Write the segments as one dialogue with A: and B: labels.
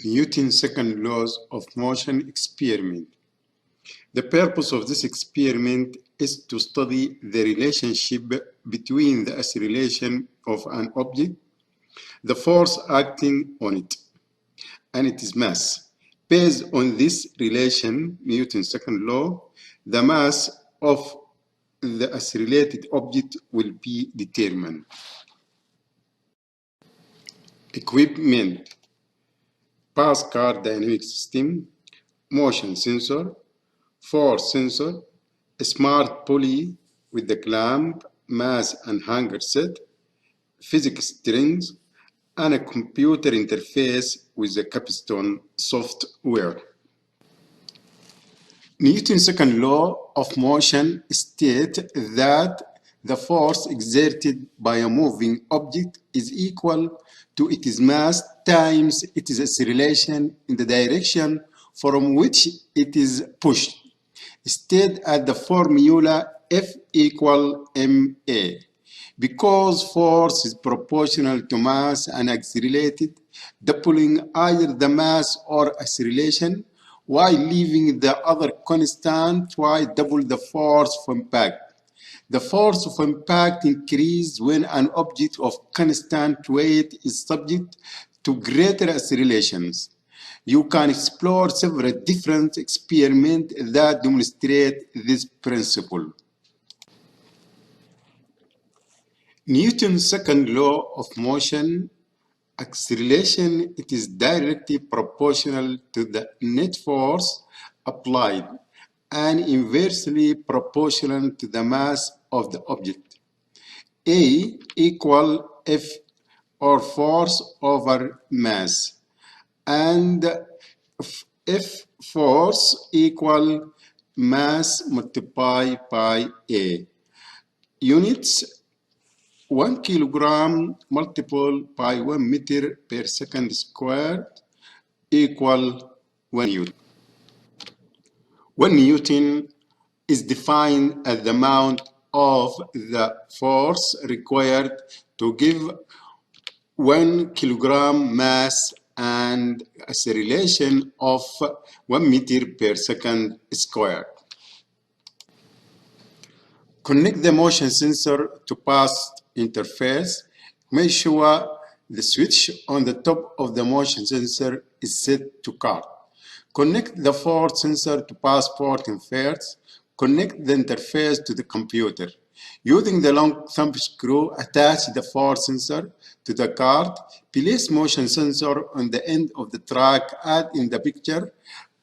A: Newton's second laws of motion experiment. The purpose of this experiment is to study the relationship between the acceleration of an object, the force acting on it, and its mass. Based on this relation, Newton's second law, the mass of the accelerated object will be determined. Equipment: PAScar dynamic system, motion sensor, force sensor, a smart pulley with the clamp, mass and hanger set, physics strings, and a computer interface with the Capstone software. Newton's second law of motion states that the force exerted by a moving object is equal to its mass times its acceleration in the direction from which it is pushed, stated at the formula F equal ma. Because force is proportional to mass and accelerated, doubling either the mass or acceleration, while leaving the other constant, while double the force of impact. The force of impact increases when an object of constant weight is subject to greater accelerations. You can explore several different experiments that demonstrate this principle. Newton's second law of motion, acceleration, it is directly proportional to the net force applied and inversely proportional to the mass of the object. A equal F or force over mass, and F force equal mass multiplied by A. Units: 1 kilogram multiplied by 1 meter per second squared equal 1 Newton. 1 Newton is defined as the amount of the force required to give 1 kilogram mass and acceleration of 1 meter per second squared. Connect the motion sensor to PAS interface. Make sure the switch on the top of the motion sensor is set to card. Connect the force sensor to passport interface. Connect the interface to the computer. Using the long thumb screw, attach the force sensor to the card. Place motion sensor on the end of the track as in the picture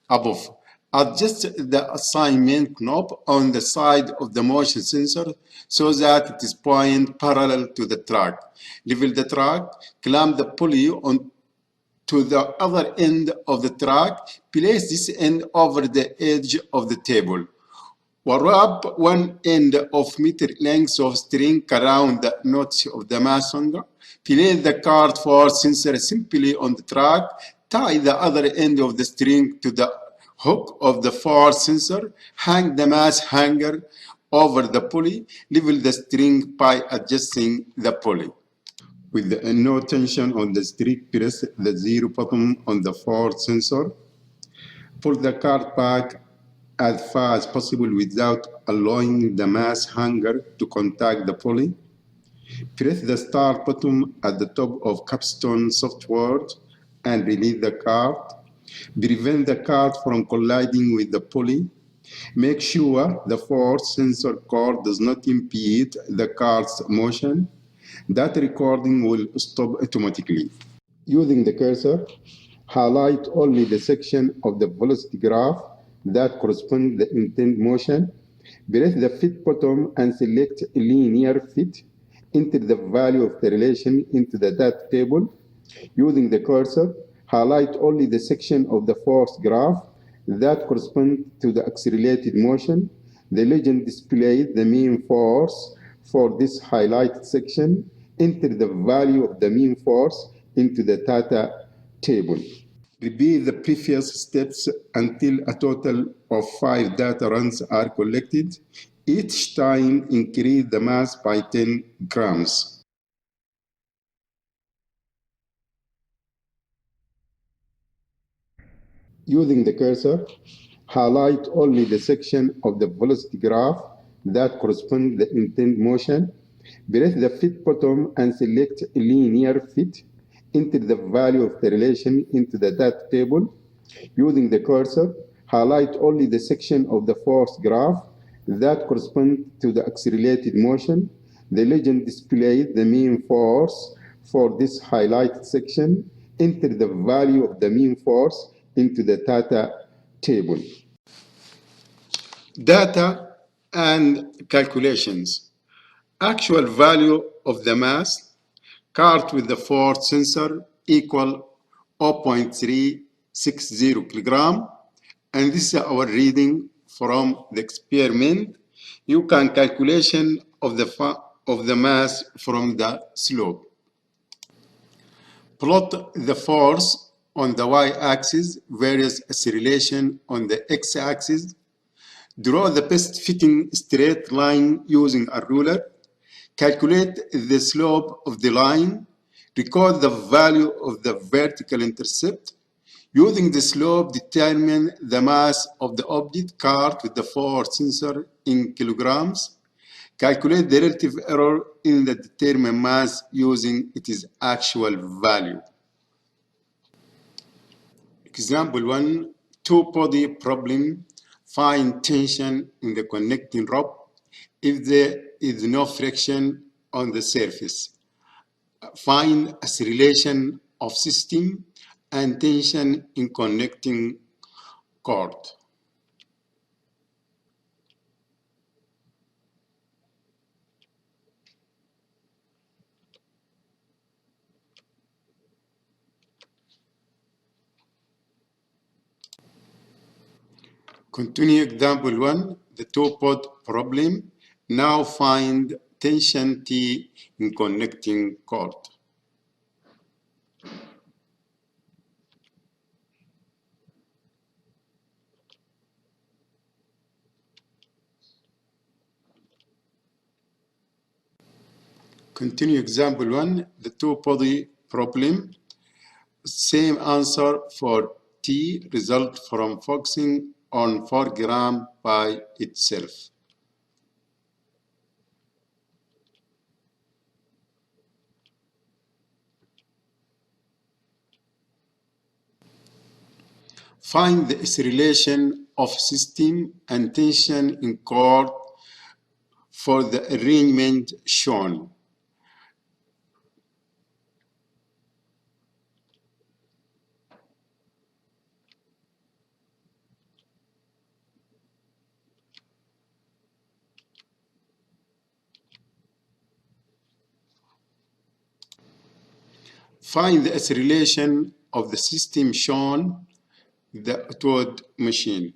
A: above. Adjust the assignment knob on the side of the motion sensor so that it is pointed parallel to the track. Level the track, clamp the pulley on to the other end of the track. Place this end over the edge of the table. Wrap one end of meter length of string around the notch of the mass hanger. Place the card force sensor simply on the track. Tie the other end of the string to the hook of the force sensor. Hang the mass hanger over the pulley. Level the string by adjusting the pulley. With no tension on the string, press the 0 button on the force sensor. Pull the card back as far as possible without allowing the mass hanger to contact the pulley. Press the start button at the top of Capstone software and release the card. Prevent the card from colliding with the pulley. Make sure the force sensor cord does not impede the card's motion. That recording will stop automatically. Using the cursor, highlight only the section of the velocity graph that corresponds to the intended motion. Press the fit button and select linear fit. Enter the value of the relation into the data table. Using the cursor, highlight only the section of the force graph that corresponds to the accelerated motion. The legend displays the mean force for this highlighted section. Enter the value of the mean force into the data table. Repeat the previous steps until a total of 5 data runs are collected. Each time increase the mass by 10 grams. Using the cursor, highlight only the section of the velocity graph that corresponds to the intended motion. Press the fit button and select linear fit. Enter the value of the relation into the data table. Using the cursor, highlight only the section of the force graph that corresponds to the accelerated motion. The legend displays the mean force for this highlighted section. Enter the value of the mean force into the data table. Data and calculations. Actual value of the mass cart with the force sensor equal 0.360 kilogram, and this is our reading from the experiment. You can calculation of the mass from the slope. Plot the force on the y-axis, various acceleration on the x-axis. Draw the best fitting straight line using a ruler. Calculate the slope of the line. Record the value of the vertical intercept. Using the slope, determine the mass of the object cart with the force sensor in kilograms. Calculate the relative error in the determined mass using its actual value. Example 1, two-body problem. Find tension in the connecting rope if there is no friction on the surface. Find acceleration of system and tension in connecting cord. Continue example 1, the two-pod problem. Now find tension T in connecting cord. Continue example 1, the two-body problem. Same answer for T, result from focusing on 4 grams by itself. Find the acceleration of system and tension in cord for the arrangement shown. Find the acceleration of the system shown the towed machine.